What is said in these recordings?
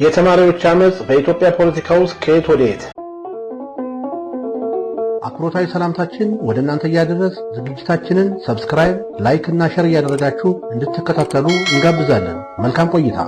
የተማሪዎች አመጽ በኢትዮጵያ ፖለቲካ ውስጥ ከየት ወዴት? አክብሮታዊ ሰላምታችን ወደ እናንተ ያደረስ ዝግጅታችንን ሰብስክራይብ፣ ላይክ እና ሼር ያደረጋችሁ እንድትከታተሉ እንጋብዛለን። መልካም ቆይታ።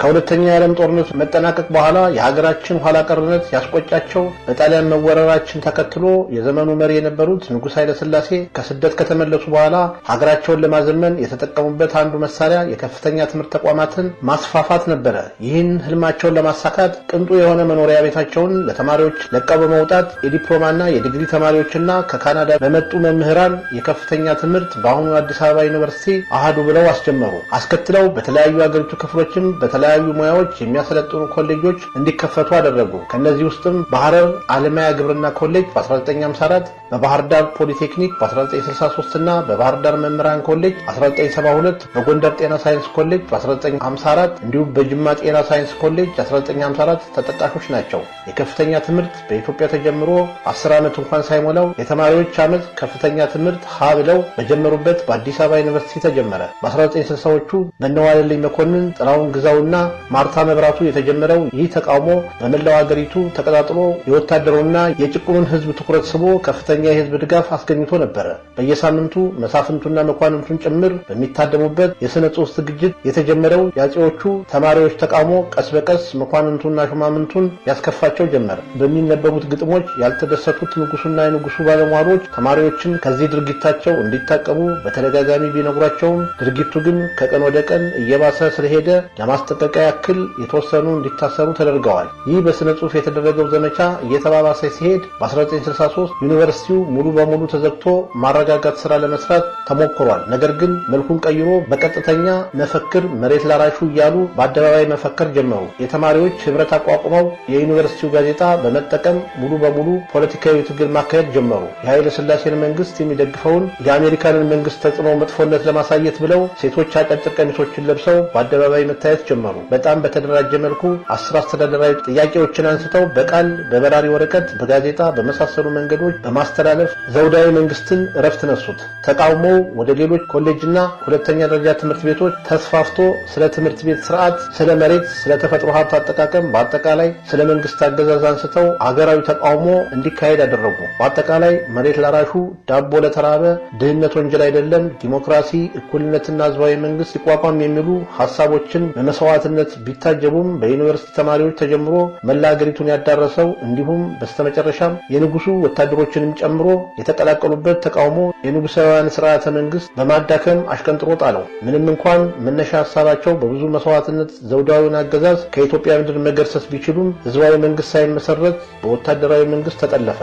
ከሁለተኛው የዓለም ጦርነት መጠናቀቅ በኋላ የሀገራችን ኋላ ቀርነት ያስቆጫቸው በጣሊያን መወረራችን ተከትሎ የዘመኑ መሪ የነበሩት ንጉሥ ኃይለ ሥላሴ ከስደት ከተመለሱ በኋላ ሀገራቸውን ለማዘመን የተጠቀሙበት አንዱ መሳሪያ የከፍተኛ ትምህርት ተቋማትን ማስፋፋት ነበረ። ይህን ህልማቸውን ለማሳካት ቅንጡ የሆነ መኖሪያ ቤታቸውን ለተማሪዎች ለቀው በመውጣት የዲፕሎማና የዲግሪ ተማሪዎችና ከካናዳ በመጡ መምህራን የከፍተኛ ትምህርት በአሁኑ አዲስ አበባ ዩኒቨርሲቲ አሃዱ ብለው አስጀመሩ። አስከትለው በተለያዩ አገሪቱ ክፍሎችም በተለያዩ ሙያዎች የሚያሰለጥኑ ኮሌጆች እንዲከፈቱ አደረጉ። ከነዚህ ውስጥም በሐረር ዓለማያ ግብርና ኮሌጅ በ1954፣ በባህር ዳር ፖሊቴክኒክ በ1963 እና በባህር ዳር መምህራን ኮሌጅ 1972፣ በጎንደር ጤና ሳይንስ ኮሌጅ በ1954 እንዲሁም በጅማ ጤና ሳይንስ ኮሌጅ 1954 ተጠቃሾች ናቸው። የከፍተኛ ትምህርት በኢትዮጵያ ተጀምሮ 10 ዓመት እንኳን ሳይሞላው የተማሪዎች አመጽ ከፍተኛ ትምህርት ሀ ብለው በጀመሩበት በአዲስ አበባ ዩኒቨርሲቲ ተጀመረ። በ1960ዎቹ በነዋለልኝ መኮንን፣ ጥላሁን ግዛውና ማርታ መብራቱ የተጀመረው ይህ ተቃውሞ በመላው ሀገሪቱ ተቀጣጥሎ የወታደሩና የጭቁኑን ህዝብ ትኩረት ስቦ ከፍተኛ የህዝብ ድጋፍ አስገኝቶ ነበር። በየሳምንቱ መሳፍንቱና መኳንንቱን ጭምር በሚታደሙበት የሥነ ጽሑፍ ዝግጅት የተጀመረው የአፄዎቹ ተማሪዎች ተቃውሞ ቀስ በቀስ መኳንንቱና ሹማምንቱን ያስከፋቸው ጀመር። በሚነበቡት ግጥሞች ያልተደሰቱት ንጉሱና የንጉሱ ባለሟሎች ተማሪዎችን ከዚህ ድርጊታቸው እንዲታቀቡ በተደጋጋሚ ቢነግሯቸውም ድርጊቱ ግን ከቀን ወደ ቀን እየባሰ ስለሄደ ለማስጠንቀቂያ ያክል የተወሰኑ እንዲታሰሩ ተደርገዋል። ይህ በስነ ጽሑፍ የተደረገው ዘመቻ እየተባባሰ ሲሄድ በ1963 ዩኒቨርሲቲው ሙሉ በሙሉ ተዘግቶ ማረጋጋት ስራ ለመስራት ተሞክሯል። ነገር ግን መልኩን ቀይሮ በቀጥተኛ መፈክር መሬት ላራሹ እያሉ በአደባባይ መፈክር ጀመሩ። የተማሪዎች ህብረት አቋቁመው የዩኒቨርሲቲው ጋዜጣ በመጠቀም ሙሉ በሙሉ ፖለቲካዊ ትግል ማካሄድ ጀመሩ። የኃይለ ሥላሴን መንግስት የሚደግፈውን የአሜሪካንን መንግስት ተጽዕኖ መጥፎነት ለማሳየት ብለው ሴቶች አጫጭር ቀሚሶችን ለብሰው በአደባባይ መታየት ጀመሩ። በጣም በተደራጀ መልኩ 10 አስተዳደራዊ ጥያቄዎችን አንስተው በቃል በበራሪ ወረቀት በጋዜጣ በመሳሰሉ መንገዶች በማስተላለፍ ዘውዳዊ መንግስትን እረፍት ነሱት። ተቃውሞው ወደ ሌሎች ኮሌጅና ሁለተኛ ደረጃ ትምህርት ቤቶች ተስፋፍቶ ስለ ትምህርት ቤት ስርዓት፣ ስለ መሬት፣ ስለ ተፈጥሮ ሀብት አጠቃቀም፣ በአጠቃላይ ስለ መንግስት አገዛዝ አንስተው አገራዊ ተቃውሞ እንዲካሄድ አደረጉ። በአጠቃላይ መሬት ላራሹ፣ ዳቦ ለተራበ፣ ድህነት ወንጀል አይደለም፣ ዲሞክራሲ፣ እኩልነትና ህዝባዊ መንግስት ይቋቋም የሚሉ ሐሳቦችን በመስዋዕትነት ቢታጀቡም በዩኒቨርሲቲ ተማሪዎች ተጀምሮ መላ ሀገሪቱን ያዳረሰው እንዲሁም በስተመጨረሻም የንጉሱ ወታደሮችንም ጨምሮ የተቀላቀሉበት ተቃውሞ የንጉሳውያን ስርዓተ መንግስት በማዳከም አሽቀንጥሮ ጣለው። ምንም እንኳን መነሻ ሐሳባቸው በብዙ መስዋዕትነት ዘውዳዊውን አገዛዝ ከኢትዮጵያ ምድር መገርሰስ ቢችሉም ህዝባዊ መንግስት ሳይመሰረት በወታደራዊ መንግስት ተጠለፈ።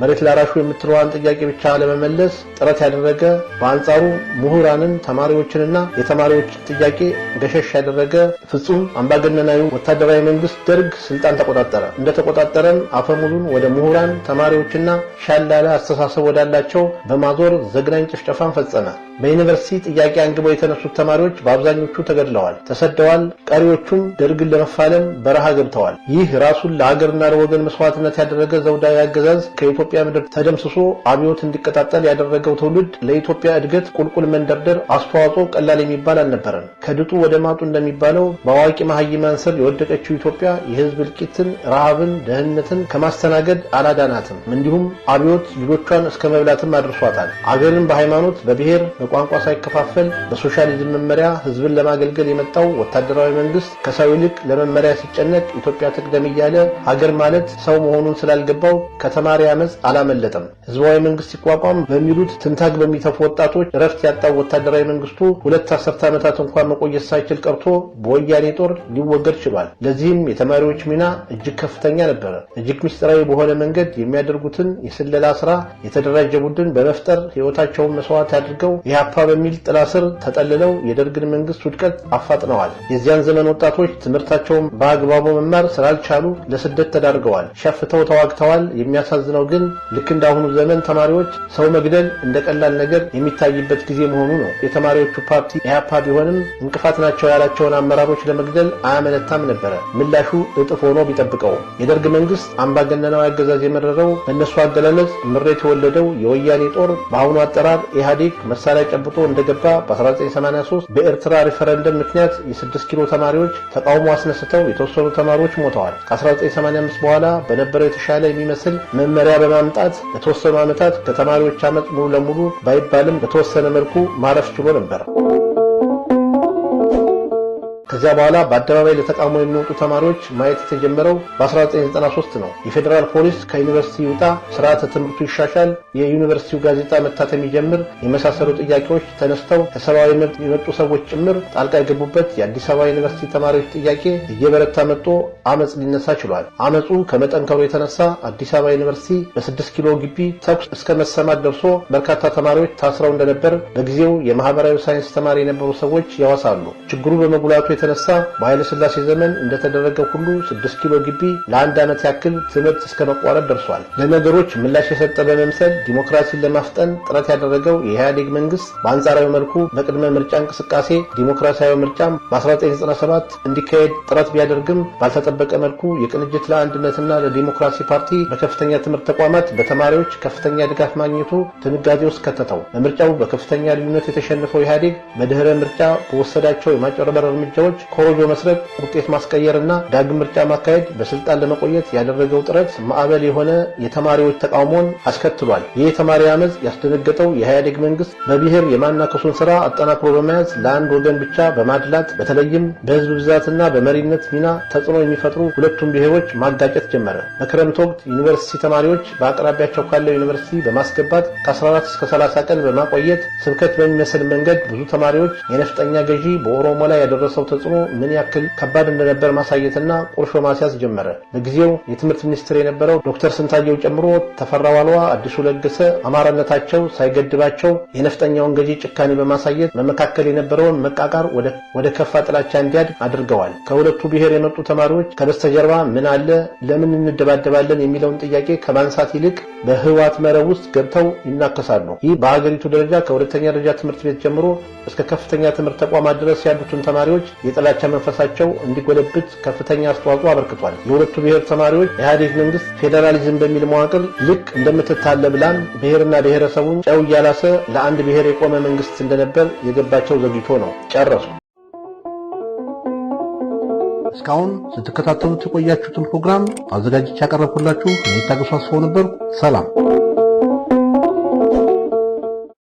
መሬት ላራሹ የምትለዋን ጥያቄ ብቻ ለመመለስ ጥረት ያደረገ፣ በአንጻሩ ምሁራንን፣ ተማሪዎችንና የተማሪዎችን ጥያቄ ገሸሽ ያደረገ ፍጹም አምባገነናዊ ወታደራዊ መንግስት ደርግ ስልጣን ተቆጣጠረ። እንደተቆጣጠረም አፈሙሉን ወደ ምሁራን፣ ተማሪዎችና ሻላላ አስተሳሰብ ወዳላቸው በማዞር ዘግናኝ ጭፍጨፋን ፈጸመ። በዩኒቨርሲቲ ጥያቄ አንግበው የተነሱት ተማሪዎች በአብዛኞቹ ተገድለዋል፣ ተሰደዋል። ቀሪዎቹም ደርግን ለመፋለም በረሃ ገብተዋል። ይህ ራሱን ለሀገርና ለወገን መስዋዕትነት ያደረገ ዘውዳዊ አገዛዝ ከኢትዮጵያ ምድር ተደምስሶ አብዮት እንዲቀጣጠል ያደረገው ትውልድ ለኢትዮጵያ እድገት ቁልቁል መንደርደር አስተዋጽኦ ቀላል የሚባል አልነበረም። ከድጡ ወደ ማጡ እንደሚባለው በአዋቂ መሐይማን ስር የወደቀችው ኢትዮጵያ የህዝብ እልቂትን፣ ረሃብን፣ ደህንነትን ከማስተናገድ አላዳናትም። እንዲሁም አብዮት ልጆቿን እስከ መብላትም አድርሷታል። አገርን በሃይማኖት፣ በብሔር፣ በቋንቋ ሳይከፋፈል በሶሻሊዝም መመሪያ ህዝብን ለማገልገል የመጣው ወታደራዊ መንግስት ከሰው ይልቅ ለመመሪያ ሲጨነቅ ኢትዮጵያ ትቅደም እያለ ሀገር ማለት ሰው መሆኑን ስላልገባው ከተማሪ አመጽ አላመለጠም። ህዝባዊ መንግስት ሲቋቋም በሚሉት ትንታግ በሚተፉ ወጣቶች ረፍት ያጣው ወታደራዊ መንግስቱ 2 አስርተ ዓመታት እንኳን መቆየት ሳይችል ቀርቶ በወያኔ ጦር ሊወገድ ችሏል። ለዚህም የተማሪዎች ሚና እጅግ ከፍተኛ ነበር። እጅግ ምስጢራዊ በሆነ መንገድ የሚያደርጉትን የስለላ ስራ የተደራጀ ቡድን በመፍጠር ህይወታቸውን መስዋዕት አድርገው ኢህአፓ በሚል ጥላ ስር ተጠልለው የደርግን መንግስት ውድቀት አፋጥነዋል። የዚያን ዘመን ወጣቶች ትምህርታቸውን በአግባቡ መማር ስላልቻሉ ለስደት ተዳርገዋል፣ ሸፍተው ተዋግተዋል። የሚያሳዝነው ግን ልክ እንዳሁኑ ዘመን ተማሪዎች ሰው መግደል እንደ ቀላል ነገር የሚታይበት ጊዜ መሆኑ ነው። የተማሪዎቹ ፓርቲ ኢህአፓ ቢሆንም እንቅፋት ናቸው ያላቸውን አመራሮች ለመግደል አያመነታም ነበር። ምላሹ እጥፍ ሆኖ ቢጠብቀው የደርግ መንግስት አምባገነናዊ አገዛዝ የመረረው በእነሱ አገላለጽ ምሬት የወለደው የወያኔ ጦር በአሁኑ አጠራር ኢህአዴግ መሳሪያ ጨብጦ እንደገባ በ1983 በኤርትራ ሪፈረንደም ምክንያት የ6 ኪሎ ተማሪዎች ተቃውሞ አስነስተው የተወሰኑ ተማሪዎች ሞተዋል። ከ1985 በኋላ በነበረው የተሻለ የሚመስል መመሪያ በማምጣት ለተወሰኑ ዓመታት ከተማሪዎች አመጽ ሙሉ ለሙሉ ባይባልም በተወሰነ መልኩ ማረፍ ችሎ ነበር። ከዚያ በኋላ በአደባባይ ለተቃውሞ የሚወጡ ተማሪዎች ማየት የተጀመረው በ1993 ነው። የፌዴራል ፖሊስ ከዩኒቨርሲቲ ይውጣ፣ ስርዓተ ትምህርቱ ይሻሻል፣ የዩኒቨርሲቲው ጋዜጣ መታተም ይጀምር የመሳሰሉ ጥያቄዎች ተነስተው ከሰብአዊ መብት የመጡ ሰዎች ጭምር ጣልቃ የገቡበት የአዲስ አበባ ዩኒቨርሲቲ ተማሪዎች ጥያቄ እየበረታ መጥቶ አመጽ ሊነሳ ችሏል። አመጹ ከመጠንከሩ የተነሳ አዲስ አበባ ዩኒቨርሲቲ በ6 ኪሎ ግቢ ተኩስ እስከ መሰማት ደርሶ በርካታ ተማሪዎች ታስረው እንደነበር በጊዜው የማህበራዊ ሳይንስ ተማሪ የነበሩ ሰዎች ያወሳሉ። ችግሩ በመጉላቱ የተነሳ በኃይለ ሥላሴ ዘመን እንደተደረገው ሁሉ 6 ኪሎ ግቢ ለአንድ ዓመት ያክል ትምህርት እስከ መቋረጥ ደርሷል። ለነገሮች ምላሽ የሰጠ በመምሰል ዲሞክራሲን ለማፍጠን ጥረት ያደረገው የኢህአዴግ መንግስት በአንጻራዊ መልኩ በቅድመ ምርጫ እንቅስቃሴ ዲሞክራሲያዊ ምርጫም በ1997 እንዲካሄድ ጥረት ቢያደርግም ባልተጠበቀ መልኩ የቅንጅት ለአንድነትና ለዲሞክራሲ ፓርቲ በከፍተኛ ትምህርት ተቋማት በተማሪዎች ከፍተኛ ድጋፍ ማግኘቱ ድንጋጤ ውስጥ ከተተው። በምርጫው በከፍተኛ ልዩነት የተሸነፈው ኢህአዴግ በድህረ ምርጫ በወሰዳቸው የማጭበርበር እርምጃዎች ኮሮጆ መስረቅ፣ ውጤት ማስቀየርና ዳግም ምርጫ ማካሄድ በስልጣን ለመቆየት ያደረገው ጥረት ማዕበል የሆነ የተማሪዎች ተቃውሞን አስከትሏል። ይህ የተማሪ አመጽ ያስደነገጠው የኢህአዴግ መንግስት በብሔር የማናከሱን ስራ አጠናክሮ በመያዝ ለአንድ ወገን ብቻ በማድላት በተለይም በህዝብ ብዛትና በመሪነት ሚና ተጽዕኖ የሚፈጥሩ ሁለቱም ብሔሮች ማጋጨት ጀመረ። በክረምት ወቅት ዩኒቨርሲቲ ተማሪዎች በአቅራቢያቸው ካለው ዩኒቨርሲቲ በማስገባት ከ14 እስከ 30 ቀን በማቆየት ስብከት በሚመስል መንገድ ብዙ ተማሪዎች የነፍጠኛ ገዢ በኦሮሞ ላይ ያደረሰው ተጽዕኖ ምን ያክል ከባድ እንደነበር ማሳየትና ቁርሾ ማስያዝ ጀመረ። በጊዜው የትምህርት ሚኒስትር የነበረው ዶክተር ስንታየው ጨምሮ ተፈራ ዋልዋ፣ አዲሱ ለገሰ አማራነታቸው ሳይገድባቸው የነፍጠኛውን ገዢ ጭካኔ በማሳየት በመካከል የነበረውን መቃቃር ወደ ከፋ ጥላቻ እንዲያድግ አድርገዋል። ከሁለቱ ብሔር የመጡ ተማሪዎች ከበስተጀርባ ምን አለ፣ ለምን እንደባደባለን የሚለውን ጥያቄ ከማንሳት ይልቅ በህዋት መረብ ውስጥ ገብተው ይናከሳሉ። ይህ በሀገሪቱ ደረጃ ከሁለተኛ ደረጃ ትምህርት ቤት ጀምሮ እስከ ከፍተኛ ትምህርት ተቋማት ድረስ ያሉትን ተማሪዎች የጥላቻ መንፈሳቸው እንዲጎለብት ከፍተኛ አስተዋጽኦ አበርክቷል። የሁለቱ ብሔር ተማሪዎች ኢህአዴግ መንግስት ፌዴራሊዝም በሚል መዋቅር ልክ እንደምትታለብ ላም ብሔርና ብሔረሰቡን ጨው እያላሰ ለአንድ ብሔር የቆመ መንግስት እንደነበር የገባቸው ዘግይቶ ነው። ጨረሱ። እስካሁን ስትከታተሉት የቆያችሁትን ፕሮግራም አዘጋጅቼ ያቀረብኩላችሁ እኔ ታገሱ አስፋው ነበርኩ። ሰላም።